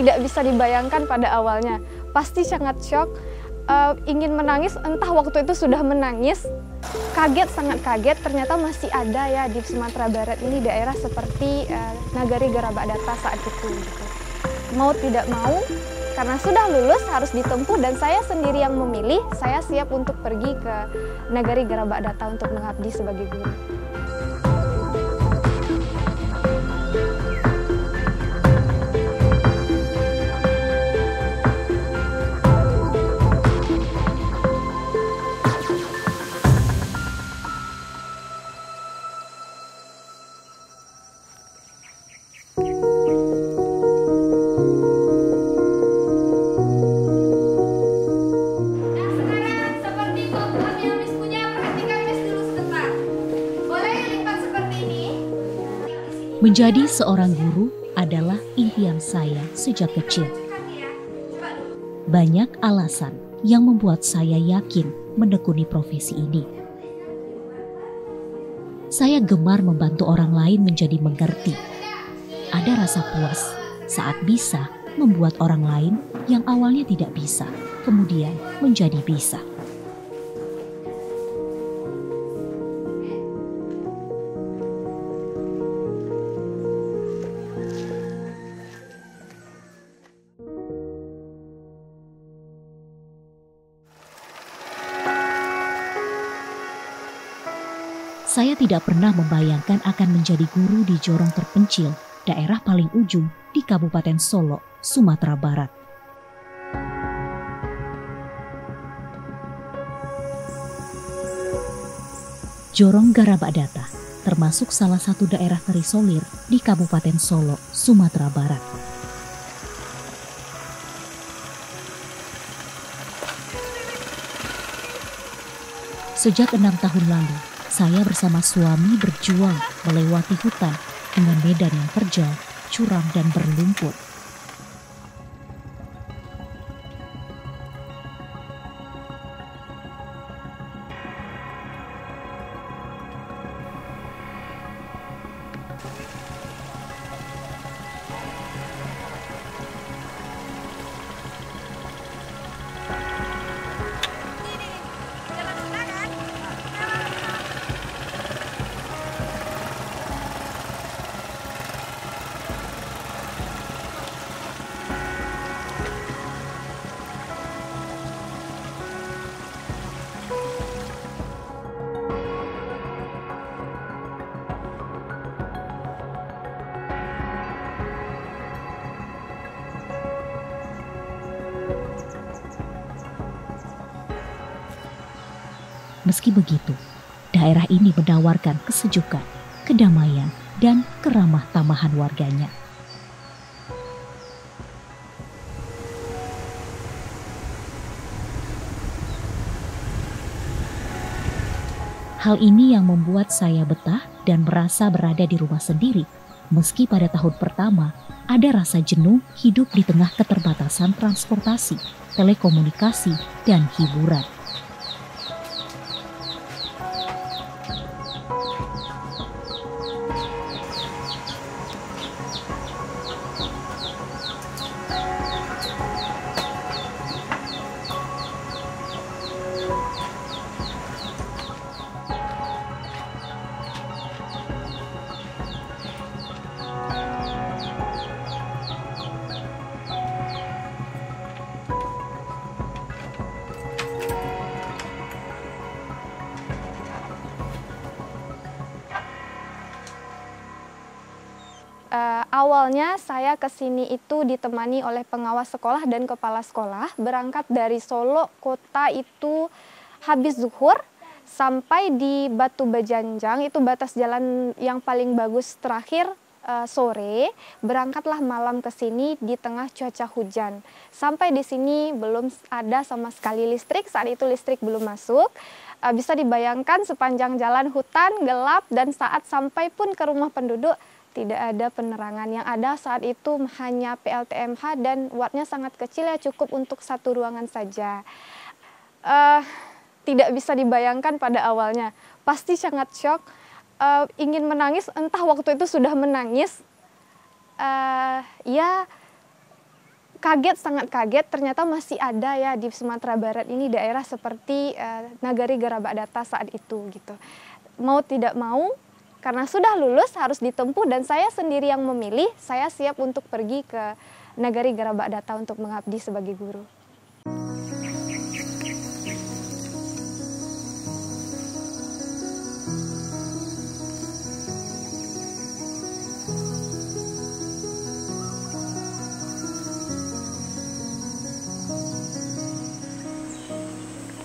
tidak bisa dibayangkan pada awalnya. Pasti sangat shock, ingin menangis, entah waktu itu sudah menangis, kaget, sangat kaget, ternyata masih ada ya di Sumatera Barat ini daerah seperti Nagari Garabadata saat itu. Gitu. Mau tidak mau, karena sudah lulus harus ditempuh dan saya sendiri yang memilih, saya siap untuk pergi ke Nagari Garabadata untuk mengabdi sebagai guru. Menjadi seorang guru adalah impian saya sejak kecil. Banyak alasan yang membuat saya yakin menekuni profesi ini. Saya gemar membantu orang lain menjadi mengerti. Ada rasa puas saat bisa membuat orang lain yang awalnya tidak bisa, kemudian menjadi bisa. Saya tidak pernah membayangkan akan menjadi guru di Jorong terpencil, daerah paling ujung di Kabupaten Solok, Sumatera Barat. Jorong Garabadata termasuk salah satu daerah terisolir di Kabupaten Solok, Sumatera Barat. Sejak 6 tahun lalu, saya bersama suami berjuang melewati hutan dengan medan yang terjal, curam dan berlumpur. Meski begitu, daerah ini menawarkan kesejukan, kedamaian, dan keramah tamahan warganya. Hal ini yang membuat saya betah dan merasa berada di rumah sendiri, meski pada tahun pertama ada rasa jenuh hidup di tengah keterbatasan transportasi, telekomunikasi, dan hiburan. Awalnya saya ke sini itu ditemani oleh pengawas sekolah dan kepala sekolah. Berangkat dari Solo kota itu habis zuhur sampai di Batu Bajanjang, itu batas jalan yang paling bagus terakhir sore. Berangkatlah malam ke sini di tengah cuaca hujan. Sampai di sini belum ada sama sekali listrik, saat itu listrik belum masuk. Bisa dibayangkan sepanjang jalan hutan gelap dan saat sampai pun ke rumah penduduk tidak ada penerangan. Yang ada saat itu hanya PLTMH dan wattnya sangat kecil ya, cukup untuk satu ruangan saja. Tidak bisa dibayangkan pada awalnya. Pasti sangat shock, ingin menangis, entah waktu itu sudah menangis. Ya kaget, sangat kaget, ternyata masih ada ya di Sumatera Barat ini daerah seperti Nagari Garabak Data saat itu gitu. Mau tidak mau, karena sudah lulus harus ditempuh dan saya sendiri yang memilih, saya siap untuk pergi ke Nagari Garabak Data untuk mengabdi sebagai guru.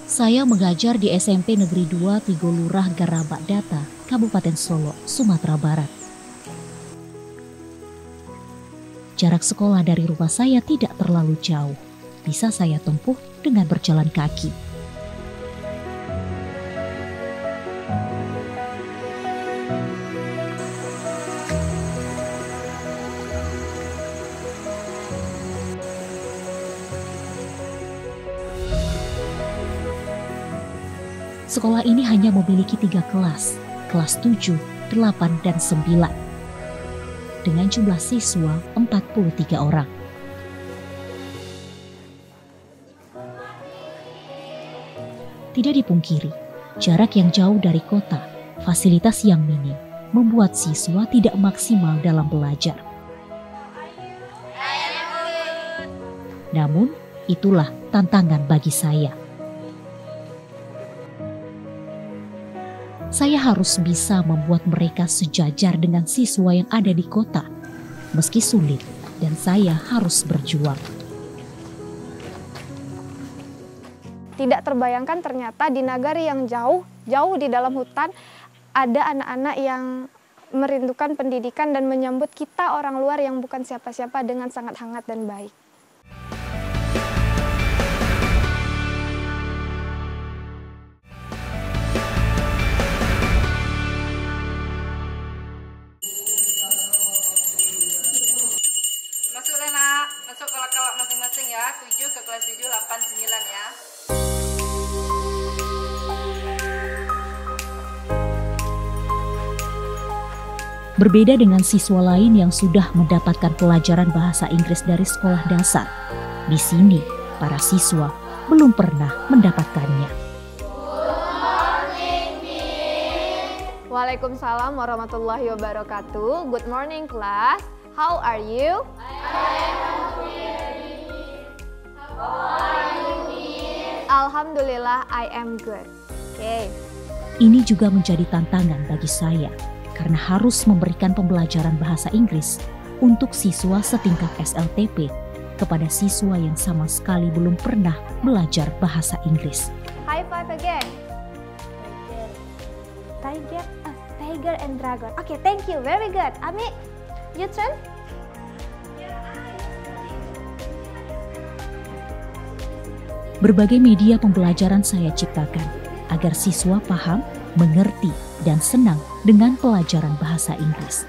Saya mengajar di SMP Negeri 2 Tigo Lurah Garabak Data, Kabupaten Solo, Sumatera Barat. Jarak sekolah dari rumah saya tidak terlalu jauh. Bisa saya tempuh dengan berjalan kaki. Sekolah ini hanya memiliki 3 kelas, kelas 7, 8, dan 9. Dengan jumlah siswa 43 orang. Tidak dipungkiri, jarak yang jauh dari kota, fasilitas yang minim, membuat siswa tidak maksimal dalam belajar. Namun, itulah tantangan bagi saya. Saya harus bisa membuat mereka sejajar dengan siswa yang ada di kota, meski sulit, dan saya harus berjuang. Tidak terbayangkan ternyata di nagari yang jauh di dalam hutan, ada anak-anak yang merindukan pendidikan dan menyambut kita orang luar yang bukan siapa-siapa dengan sangat hangat dan baik. Masuklah nak, masuk kelak-kelak masing-masing ya, 7 ke kelas 7, 8, 9 ya. Berbeda dengan siswa lain yang sudah mendapatkan pelajaran bahasa Inggris dari sekolah dasar, di sini para siswa belum pernah mendapatkannya. Waalaikumsalam warahmatullahi wabarakatuh. Good morning class. How are you? Alhamdulillah, I am good. Okay. Ini juga menjadi tantangan bagi saya karena harus memberikan pembelajaran bahasa Inggris untuk siswa setingkat SLTP kepada siswa yang sama sekali belum pernah belajar bahasa Inggris. High five again. Tiger and dragon. Okay, thank you. Very good. Ami, your turn. Berbagai media pembelajaran saya ciptakan agar siswa paham, mengerti, dan senang dengan pelajaran bahasa Inggris.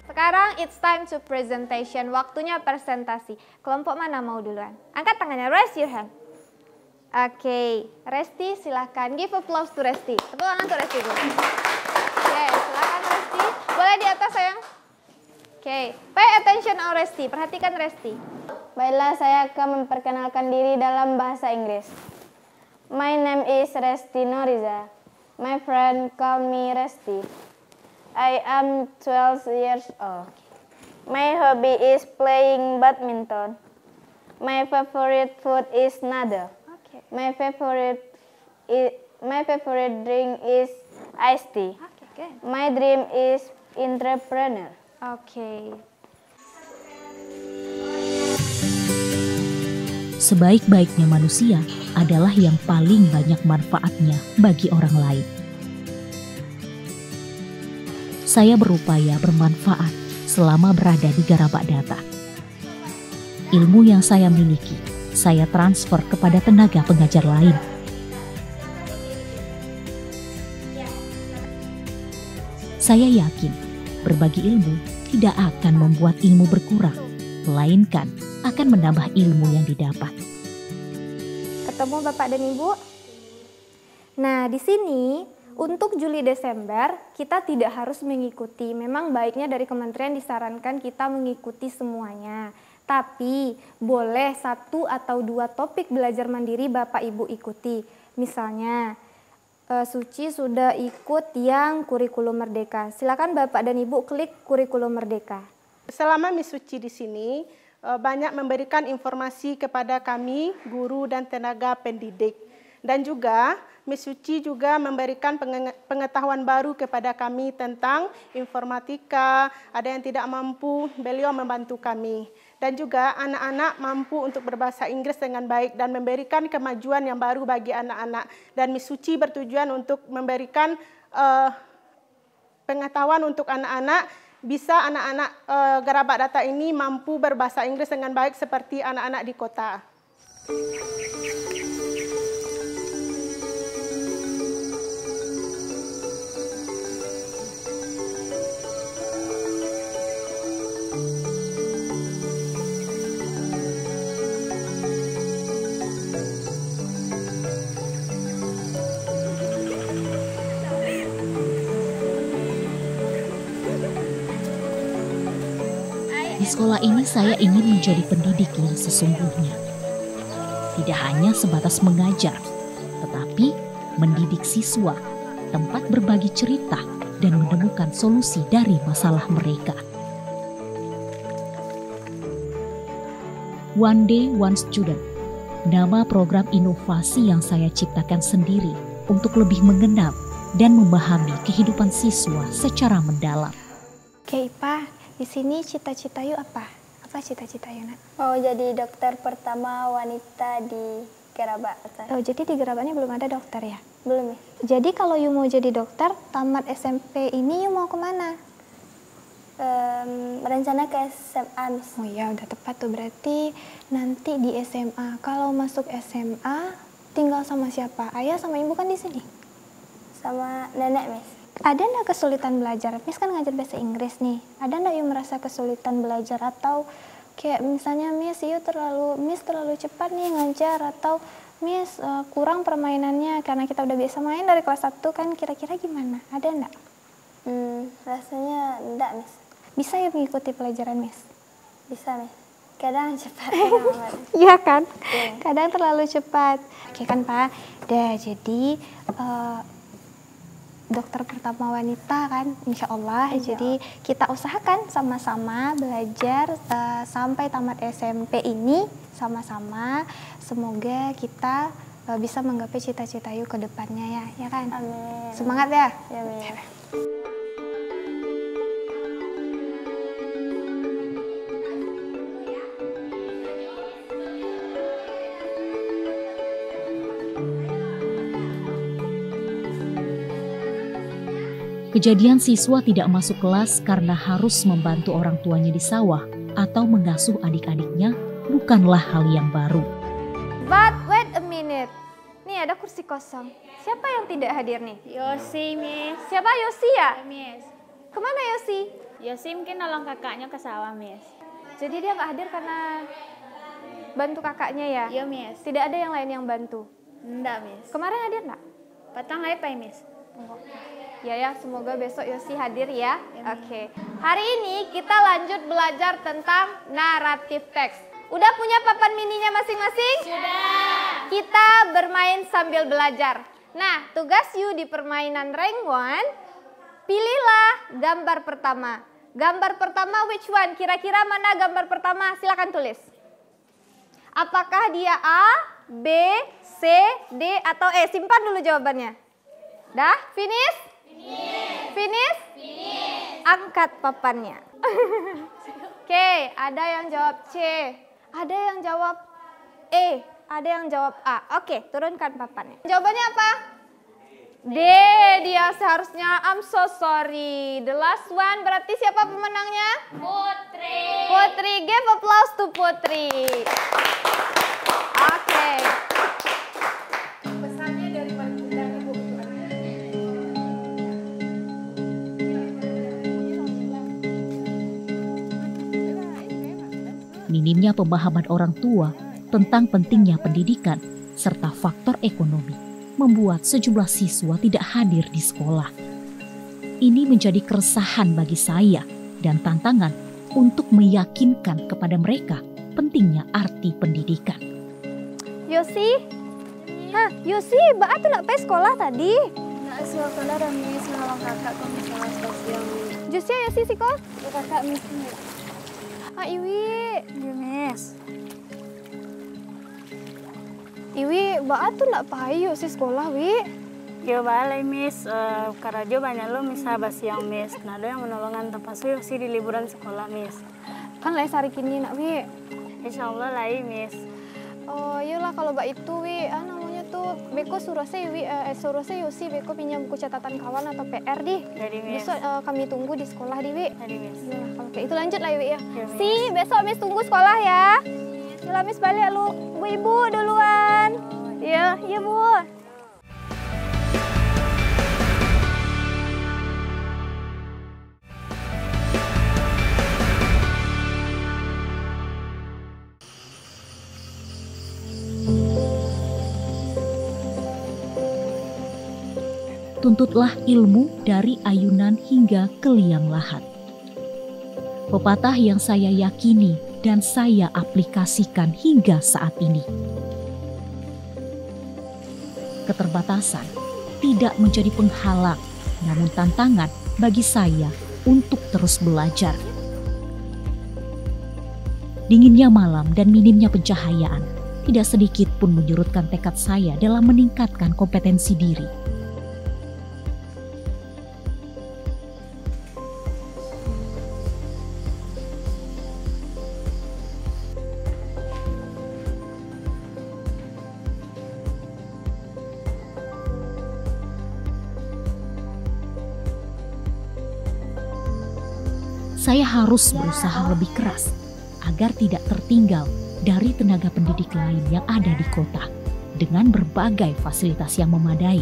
Sekarang it's time to presentation. Waktunya presentasi. Kelompok mana mau duluan? Angkat tangannya, raise your hand. Oke, Resti silahkan. Give applause to Resti. Tepuk tangan untuk Resti dulu. Oke, silahkan Resti. Boleh di atas sayang. Oke, pay attention on Resti. Perhatikan Resti. Baiklah, saya akan memperkenalkan diri dalam bahasa Inggris. My name is Resti Noriza. My friend call me Resti. I am 12 years old. My hobby is playing badminton. My favorite food is nada. Okay. My favorite drink is iced tea. Okay, good. My dream is entrepreneur. Oke. Sebaik-baiknya manusia adalah yang paling banyak manfaatnya bagi orang lain. Saya berupaya bermanfaat selama berada di Garabak Data. Ilmu yang saya miliki, saya transfer kepada tenaga pengajar lain. Saya yakin berbagi ilmu tidak akan membuat ilmu berkurang, melainkan akan menambah ilmu yang didapat. Ketemu Bapak dan Ibu? Nah, di sini untuk Juli Desember kita tidak harus mengikuti. Memang baiknya dari kementerian disarankan kita mengikuti semuanya. Tapi boleh 1 atau 2 topik belajar mandiri Bapak Ibu ikuti. Misalnya Suci sudah ikut yang kurikulum merdeka. Silakan Bapak dan Ibu klik kurikulum merdeka. Selama Miss Suci di sini banyak memberikan informasi kepada kami, guru dan tenaga pendidik. Dan juga Miss Suci juga memberikan pengetahuan baru kepada kami tentang informatika, ada yang tidak mampu, beliau membantu kami. Dan juga anak-anak mampu untuk berbahasa Inggris dengan baik dan memberikan kemajuan yang baru bagi anak-anak. Dan Miss Suci bertujuan untuk memberikan pengetahuan untuk anak-anak, bisa anak-anak Gerabat Data ini mampu berbahasa Inggris dengan baik seperti anak-anak di kota. Di sekolah ini saya ingin menjadi pendidik yang sesungguhnya. Tidak hanya sebatas mengajar, tetapi mendidik siswa, tempat berbagi cerita dan menemukan solusi dari masalah mereka. One Day, One Student, nama program inovasi yang saya ciptakan sendiri untuk lebih mengenal dan memahami kehidupan siswa secara mendalam. Oke, Ipa. Di sini cita-cita yuk apa? Apa cita-cita yuk, Nak? Mau jadi dokter pertama wanita di Gerabat. Oh, jadi di Gerabatnya belum ada dokter ya? Belum, Miss. Jadi kalau yuk mau jadi dokter, tamat SMP ini yuk mau kemana? Rencana ke SMA, Miss. Oh ya, udah tepat tuh. Berarti nanti di SMA. Kalau masuk SMA, tinggal sama siapa? Ayah sama ibu kan di sini? Sama nenek, Miss. Ada nggak kesulitan belajar? Miss kan ngajar bahasa Inggris nih. Ada nggak yuk merasa kesulitan belajar? Atau kayak misalnya Miss terlalu cepat nih ngajar. Atau Miss kurang permainannya karena kita udah biasa main dari kelas 1 kan, kira-kira gimana? Ada nggak? Rasanya enggak, Miss. Bisa ya mengikuti pelajaran Miss? Bisa, Miss. Kadang cepat, kadang lambat. Iya kan? Iya. Kadang terlalu cepat. Oke kan Pak? jadi dokter pertama wanita kan, insya Allah. Jadi kita usahakan sama-sama belajar sampai tamat SMP ini sama-sama. Semoga kita bisa menggapai cita-cita yuk ke depannya ya kan? Amin. Semangat ya? Ya, Miss. Kejadian siswa tidak masuk kelas karena harus membantu orang tuanya di sawah atau mengasuh adik-adiknya bukanlah hal yang baru. But wait a minute. Nih ada kursi kosong. Siapa yang tidak hadir nih? Yosi, Miss. Siapa? Yosi ya? Miss. Kemana Yosi? Yosi mungkin nolong kakaknya ke sawah, Miss. Jadi dia nggak hadir karena bantu kakaknya ya? Iya, Miss. Tidak ada yang lain yang bantu? Enggak, Miss. Kemarin hadir nggak? Patang apa, Miss? Ya, semoga besok Yosi hadir ya. Oke. Hari ini kita lanjut belajar tentang naratif teks. Udah punya papan mininya masing-masing? Sudah. Kita bermain sambil belajar. Nah, tugas you di permainan rank 1, pilihlah gambar pertama. Gambar pertama which one? Kira-kira mana gambar pertama? Silakan tulis. Apakah dia A, B, C, D, atau E? Simpan dulu jawabannya. Dah? Finish? Finish? Angkat papannya. Oke, ada yang jawab C, ada yang jawab E, ada yang jawab A. Oke, turunkan papannya. Jawabannya apa? D, dia seharusnya. I'm so sorry. The last one, berarti siapa pemenangnya? Putri. Putri, give applause to Putri. Oke. Pesannya dari Ibu. Minimnya pemahaman orang tua tentang pentingnya pendidikan serta faktor ekonomi membuat sejumlah siswa tidak hadir di sekolah. Ini menjadi keresahan bagi saya dan tantangan untuk meyakinkan kepada mereka pentingnya arti pendidikan. Yosi? Hah, Yosi, Mbak tuh nak pergi sekolah tadi? Nak sekolah dah Miss, nolong kakak kok masalah spasial. Jusnya Yosi sih kok? Ya kakak Miss ini. Iwi. Ya Miss. Iwi, Mbak tuh nak pergi Yosi sekolah, Wi? Ya balai Miss, karena dia banyak lo misal basiang Miss. Nah ada yang menolongan tempat sih di liburan sekolah Miss. Kan lagi hari kini nak, Wi? Insya Allah lah Miss. Oh iyalah kalau Mbak itu, Wi, namanya tuh Beko suruh saya, Wi, suruh saya Yosi, Beko pinjam buku catatan kawan atau PR di. Jadi Miss. Besok kami tunggu di sekolah di, Wi. Jadi Miss. Iyalah kalau kayak itu lanjut lah, Wi ya. Ya, Miss. Si, besok Miss tunggu sekolah ya. Yalah Miss balik lu, ibu duluan. Iya, iya Bu. Tuntutlah ilmu dari ayunan hingga ke liang lahat. Pepatah yang saya yakini dan saya aplikasikan hingga saat ini. Keterbatasan tidak menjadi penghalang, namun tantangan bagi saya untuk terus belajar. Dinginnya malam dan minimnya pencahayaan tidak sedikit pun menyurutkan tekad saya dalam meningkatkan kompetensi diri. Saya harus berusaha lebih keras agar tidak tertinggal dari tenaga pendidik lain yang ada di kota dengan berbagai fasilitas yang memadai.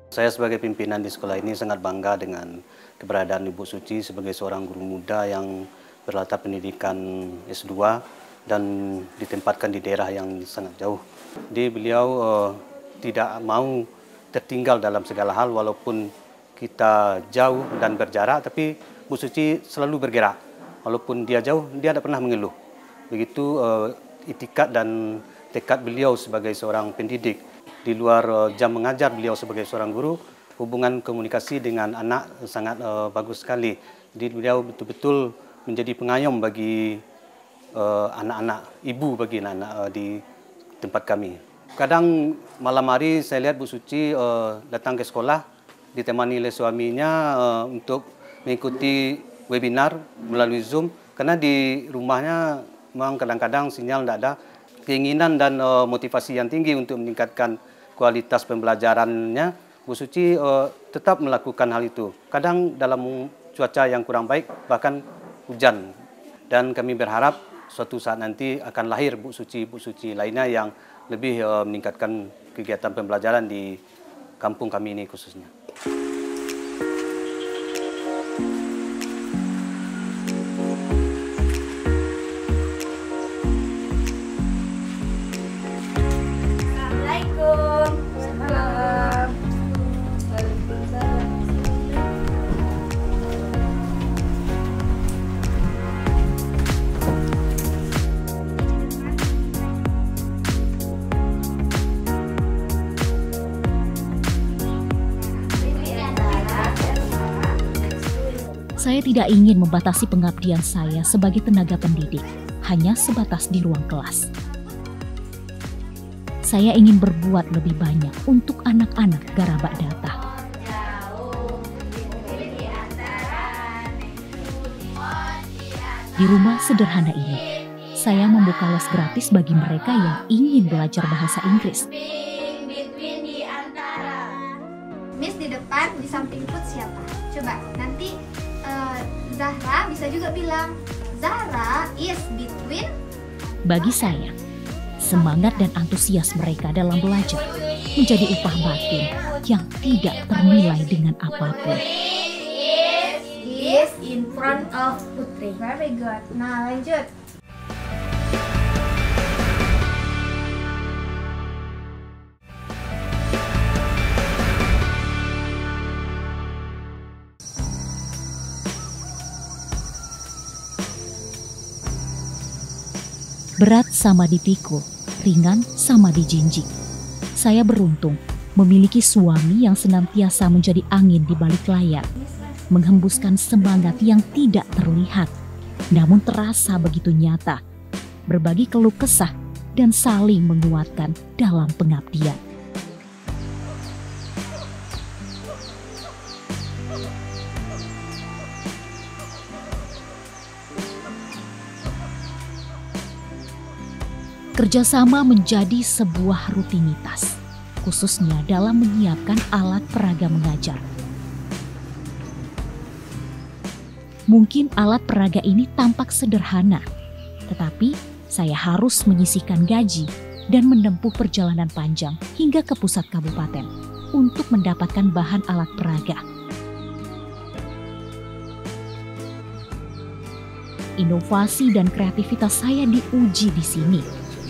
Saya sebagai pimpinan di sekolah ini sangat bangga dengan keberadaan Ibu Suci sebagai seorang guru muda yang berlatar pendidikan S2 dan ditempatkan di daerah yang sangat jauh. Beliau tidak mau tertinggal dalam segala hal walaupun kita jauh dan berjarak, tapi Bu Suci selalu bergerak. Walaupun dia jauh, dia tidak pernah mengeluh. Begitu itikat dan tekad beliau sebagai seorang pendidik. Di luar jam mengajar beliau sebagai seorang guru, hubungan komunikasi dengan anak sangat bagus sekali. Jadi beliau betul-betul menjadi pengayom bagi anak-anak, ibu bagi anak-anak di tempat kami. Kadang malam hari saya lihat Bu Suci datang ke sekolah, ditemani oleh suaminya untuk mengikuti webinar melalui Zoom, karena di rumahnya memang kadang-kadang sinyal tidak ada. Keinginan dan motivasi yang tinggi untuk meningkatkan kualitas pembelajarannya, Bu Suci tetap melakukan hal itu. Kadang dalam cuaca yang kurang baik, bahkan hujan. Dan kami berharap suatu saat nanti akan lahir Bu Suci lainnya yang lebih meningkatkan kegiatan pembelajaran di kampung kami ini khususnya. Saya tidak ingin membatasi pengabdian saya sebagai tenaga pendidik, hanya sebatas di ruang kelas. Saya ingin berbuat lebih banyak untuk anak-anak Garabak Data. Di rumah sederhana ini, saya membuka les gratis bagi mereka yang ingin belajar bahasa Inggris. Miss di depan, di samping Put siapa? Coba nanti Zahra bisa juga bilang Zahra is between. Bagi saya, semangat dan antusias mereka dalam belajar menjadi upah batin yang tidak ternilai dengan apapun. Is in front of Putri. Very good. Nah lanjut. Berat sama dipikul, ringan sama dijinjing. Saya beruntung memiliki suami yang senantiasa menjadi angin di balik layar, menghembuskan semangat yang tidak terlihat, namun terasa begitu nyata, berbagi keluh kesah dan saling menguatkan dalam pengabdian. Kerjasama menjadi sebuah rutinitas, khususnya dalam menyiapkan alat peraga mengajar. Mungkin alat peraga ini tampak sederhana, tetapi saya harus menyisihkan gaji dan menempuh perjalanan panjang hingga ke pusat kabupaten untuk mendapatkan bahan alat peraga. Inovasi dan kreativitas saya diuji di sini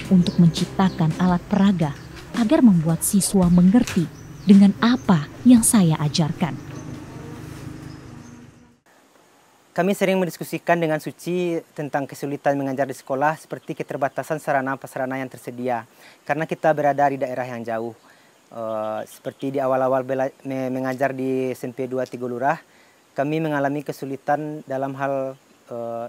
untuk menciptakan alat peraga agar membuat siswa mengerti dengan apa yang saya ajarkan. Kami sering mendiskusikan dengan Suci tentang kesulitan mengajar di sekolah seperti keterbatasan sarana-prasarana yang tersedia. Karena kita berada di daerah yang jauh. Seperti di awal-awal mengajar di SMP 2 Tigo Lurah, kami mengalami kesulitan dalam hal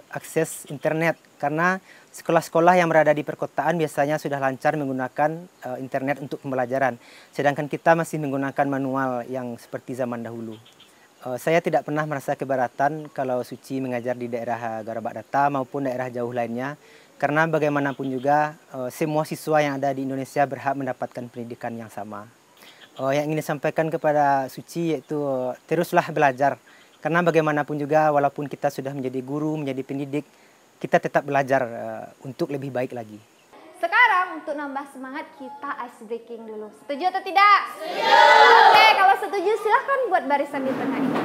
akses internet. Karena sekolah-sekolah yang berada di perkotaan biasanya sudah lancar menggunakan internet untuk pembelajaran. Sedangkan kita masih menggunakan manual yang seperti zaman dahulu. Saya tidak pernah merasa keberatan kalau Suci mengajar di daerah Garabak Data maupun daerah jauh lainnya. Karena bagaimanapun juga semua siswa yang ada di Indonesia berhak mendapatkan pendidikan yang sama. Yang ingin disampaikan kepada Suci yaitu teruslah belajar. Karena bagaimanapun juga walaupun kita sudah menjadi guru, menjadi pendidik, kita tetap belajar untuk lebih baik lagi. Sekarang untuk nambah semangat kita ice breaking dulu. Setuju atau tidak? Setuju. Oke, kalau setuju silahkan buat barisan di tengah ini.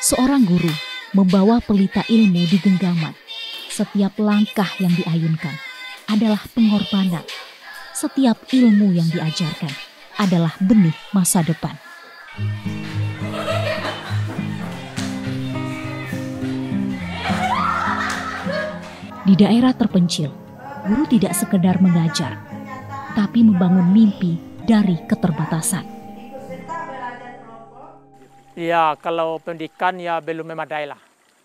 Seorang guru membawa pelita ilmu di genggaman. Setiap langkah yang diayunkan adalah pengorbanan. Setiap ilmu yang diajarkan adalah benih masa depan. Di daerah terpencil, guru tidak sekedar mengajar, tapi membangun mimpi dari keterbatasan. Ya, kalau pendidikan ya belum memadai lah.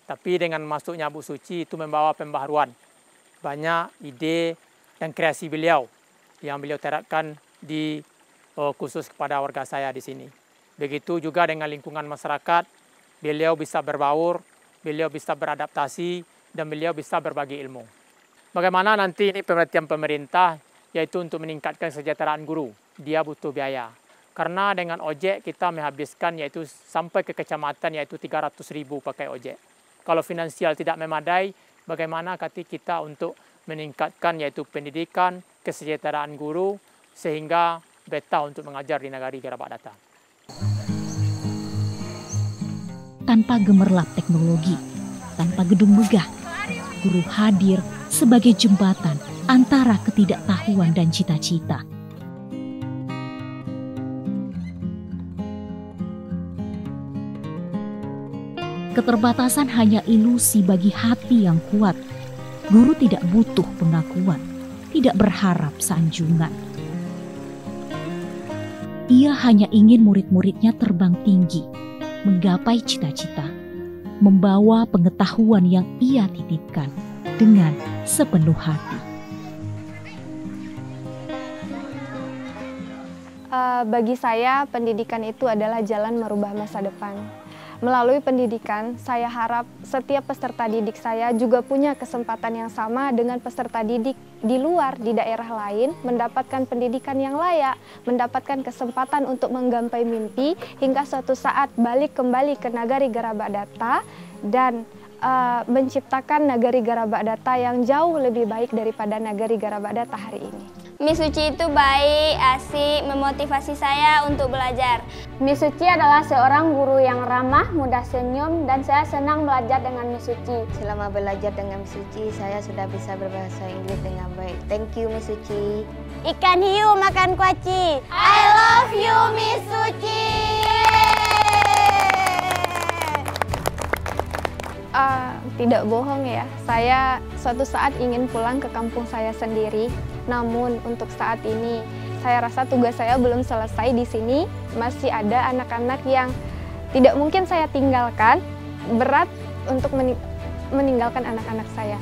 Tapi dengan masuknya Bu Suci itu membawa pembaharuan. Banyak ide dan kreasi beliau yang beliau terapkan di khusus kepada warga saya di sini. Begitu juga dengan lingkungan masyarakat, beliau bisa berbaur, beliau bisa beradaptasi, dan beliau bisa berbagi ilmu. Bagaimana nanti ini perhatian pemerintah, yaitu untuk meningkatkan kesejahteraan guru. Dia butuh biaya. Karena dengan ojek kita menghabiskan yaitu sampai ke kecamatan yaitu 300.000 pakai ojek. Kalau finansial tidak memadai, bagaimana kita untuk meningkatkan yaitu pendidikan, kesejahteraan guru, sehingga betah untuk mengajar di negari Garabak Data. Tanpa gemerlap teknologi, tanpa gedung megah, guru hadir sebagai jembatan antara ketidaktahuan dan cita-cita. Keterbatasan hanya ilusi bagi hati yang kuat. Guru tidak butuh pengakuan, tidak berharap sanjungan. Ia hanya ingin murid-muridnya terbang tinggi, menggapai cita-cita, membawa pengetahuan yang ia titipkan dengan sepenuh hati. Bagi saya, pendidikan itu adalah jalan merubah masa depan. Melalui pendidikan, saya harap setiap peserta didik saya juga punya kesempatan yang sama dengan peserta didik di luar, di daerah lain, mendapatkan pendidikan yang layak, mendapatkan kesempatan untuk menggapai mimpi, hingga suatu saat balik kembali ke Nagari Garabak Data dan menciptakan Nagari Garabak Data yang jauh lebih baik daripada Nagari Garabak Data hari ini. Miss Suci itu baik, asik, memotivasi saya untuk belajar. Miss Suci adalah seorang guru yang ramah, mudah senyum, dan saya senang belajar dengan Miss Suci. Selama belajar dengan Miss Suci, saya sudah bisa berbahasa Inggris dengan baik. Thank you, Miss Suci. Ikan hiu makan kuaci. I love you, Miss Suci. Tidak bohong ya, saya suatu saat ingin pulang ke kampung saya sendiri. Namun untuk saat ini, saya rasa tugas saya belum selesai di sini. Masih ada anak-anak yang tidak mungkin saya tinggalkan. Berat untuk meninggalkan anak-anak saya.